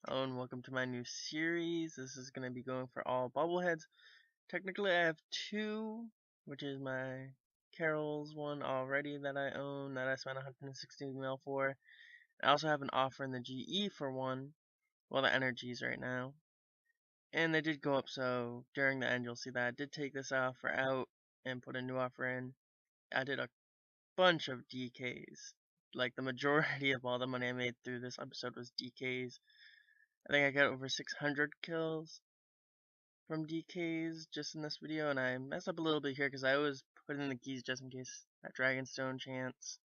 Hello and welcome to my new series. This is going to be going for all bobbleheads. Technically I have two, which is my Carol's one already that I own that I spent 160 mil for. I also have an offer in the GE for one, well the energies right now. And they did go up, so during the end you'll see that I did take this offer out and put a new offer in. I did a bunch of DKs. Like the majority of all the money I made through this episode was DKs. I think I got over 600 kills from DKs just in this video, and I messed up a little bit here because I always put in the keys just in case that Dragonstone chance.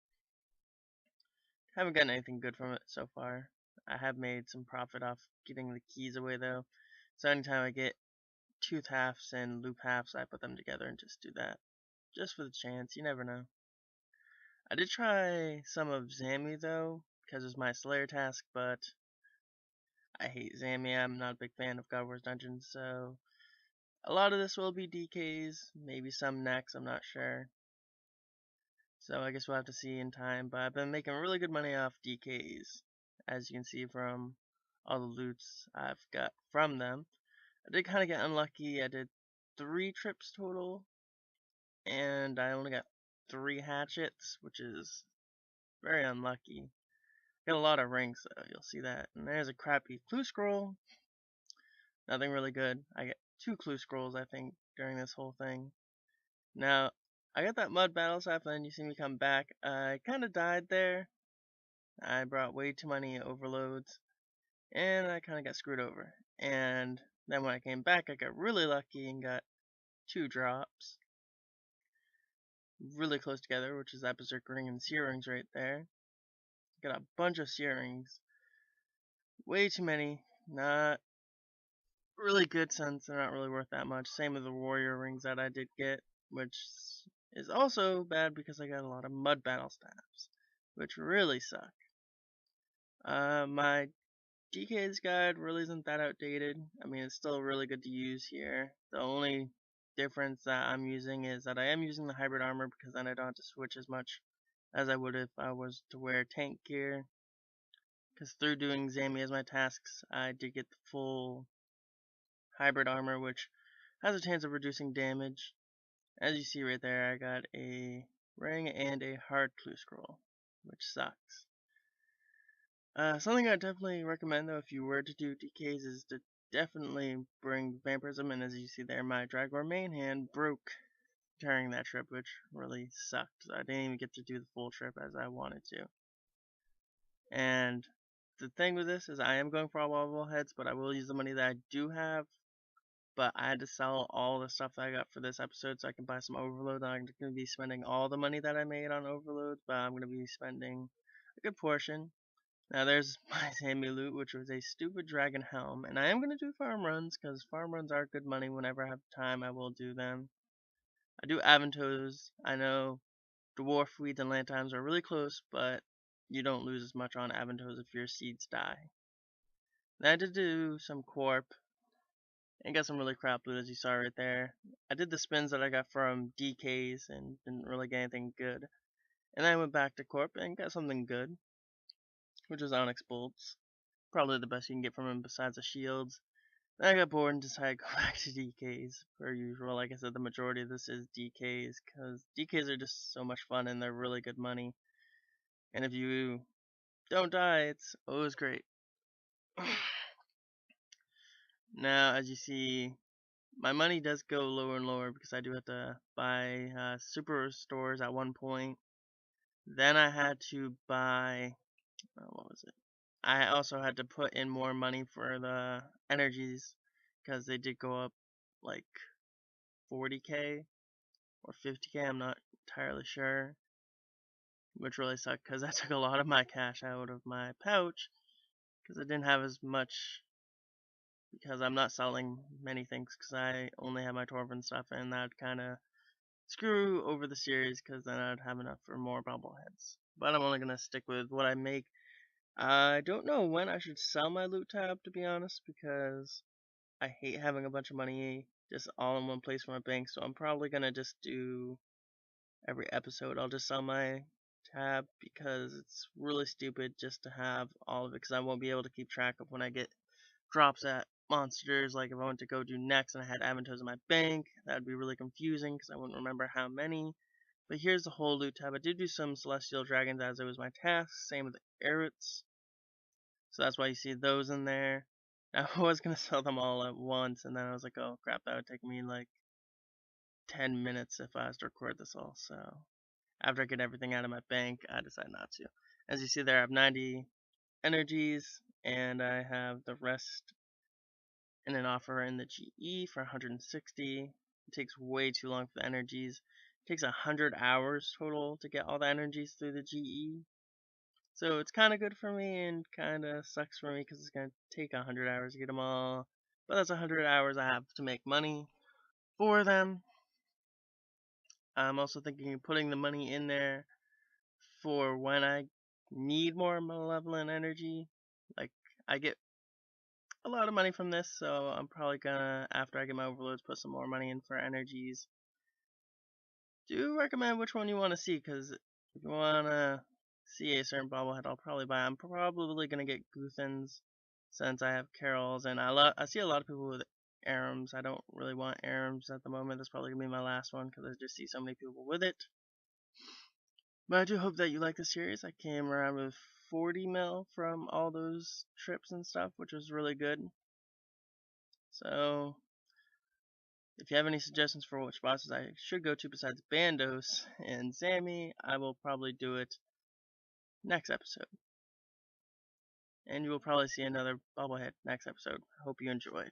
Haven't gotten anything good from it so far. I have made some profit off getting the keys away though, so anytime I get tooth halves and loop halves, I put them together and just do that. Just for the chance, you never know. I did try some of Zammy though, because it's my Slayer task, but I hate Zammy. I'm not a big fan of God Wars dungeons, so a lot of this will be DKs, maybe some next, I'm not sure. So I guess we'll have to see in time, but I've been making really good money off DKs, as you can see from all the loots I've got from them. I did kind of get unlucky. I did 3 trips total, and I only got 3 hatchets, which is very unlucky. Got a lot of rings though, you'll see that. And there's a crappy clue scroll. Nothing really good. I get 2 clue scrolls, I think, during this whole thing. Now, I got that mud battle stuff, and then you see me come back. I kind of died there. I brought way too many overloads, and I kind of got screwed over. And then when I came back, I got really lucky and got 2 drops. Really close together, which is that berserk ring and seer rings right there. Got a bunch of seer rings. Way too many. Not really good since they're not really worth that much. Same with the warrior rings that I did get, which is also bad because I got a lot of mud battle staffs, which really suck. My DK's guide really isn't that outdated. I mean, it's still really good to use here. The only difference that I'm using is that I am using the hybrid armor because then I don't have to switch as much as I would if I was to wear tank gear. Because through doing Zammy as my tasks, I did get the full hybrid armor, which has a chance of reducing damage. As you see right there, I got a ring and a hard clue scroll, which sucks. Something I definitely recommend though if you were to do DKs is to definitely bring vampirism, and as you see there, my drygore main hand broke during that trip, which really sucked. I didn't even get to do the full trip as I wanted to. And the thing with this is I am going for all bobbleheads, but I will use the money that I do have. But I had to sell all the stuff that I got for this episode so I can buy some overloads. I'm going to be spending all the money that I made on overloads, but I'm going to be spending a good portion. Now there's my Zammy loot, which was a stupid dragon helm, and I am going to do farm runs, because farm runs are good money. Whenever I have time, I will do them. I do avantos. I know dwarf weeds and land times are really close, but you don't lose as much on avantos if your seeds die. Then I did do some corp, and got some really crap loot as you saw right there. I did the spins that I got from DKs and didn't really get anything good. And then I went back to corp and got something good, which was onyx bolts. Probably the best you can get from them besides the shields. Then I got bored and decided to go back to DKs per usual. Like I said, the majority of this is DKs because DKs are just so much fun and they're really good money. And if you don't die, it's always great. Now, as you see, my money does go lower and lower because I do have to buy super restores at one point. Then I had to buy, what was it? I also had to put in more money for the energies because they did go up like 40k or 50k, I'm not entirely sure. Which really sucked because that took a lot of my cash out of my pouch because I didn't have as much, because I'm not selling many things because I only have my torva and stuff, and that'd kind of screw over the series because then I'd have enough for more bobbleheads. But I'm only going to stick with what I make. I don't know when I should sell my loot tab, to be honest, because I hate having a bunch of money just all in one place from my bank, so I'm probably going to just do every episode. I'll just sell my tab because it's really stupid just to have all of it, because I won't be able to keep track of when I get drops at monsters. Like if I went to go do next and I had avantos in my bank, that would be really confusing because I wouldn't remember how many. But here's the whole loot tab. I did do some celestial dragons as it was my task. Same with the arrows. So that's why you see those in there. I was going to sell them all at once, and then I was like, oh crap, that would take me like 10 minutes if I was to record this all. So after I get everything out of my bank, I decided not to. As you see there, I have 90 energies, and I have the rest in an offer in the GE for 160. It takes way too long for the energies. It takes 100 hours total to get all the energies through the GE. So it's kind of good for me and kind of sucks for me because it's going to take 100 hours to get them all. But that's 100 hours I have to make money for them. I'm also thinking of putting the money in there for when I need more malevolent energy. Like, I get a lot of money from this, so I'm probably gonna, after I get my overloads, put some more money in for energies. Do recommend which one you want to see, because if you want to see a certain bobblehead, I'll probably buy. I'm probably gonna get Guthans since I have Carols, and I see a lot of people with Arams. I don't really want Arams at the moment. That's probably gonna be my last one because I just see so many people with it. But I do hope that you like the series. I came around with 40 mil from all those trips and stuff, which was really good. So if you have any suggestions for which bosses I should go to besides Bandos and Zammy, I will probably do it next episode. And you will probably see another bobblehead next episode. Hope you enjoy.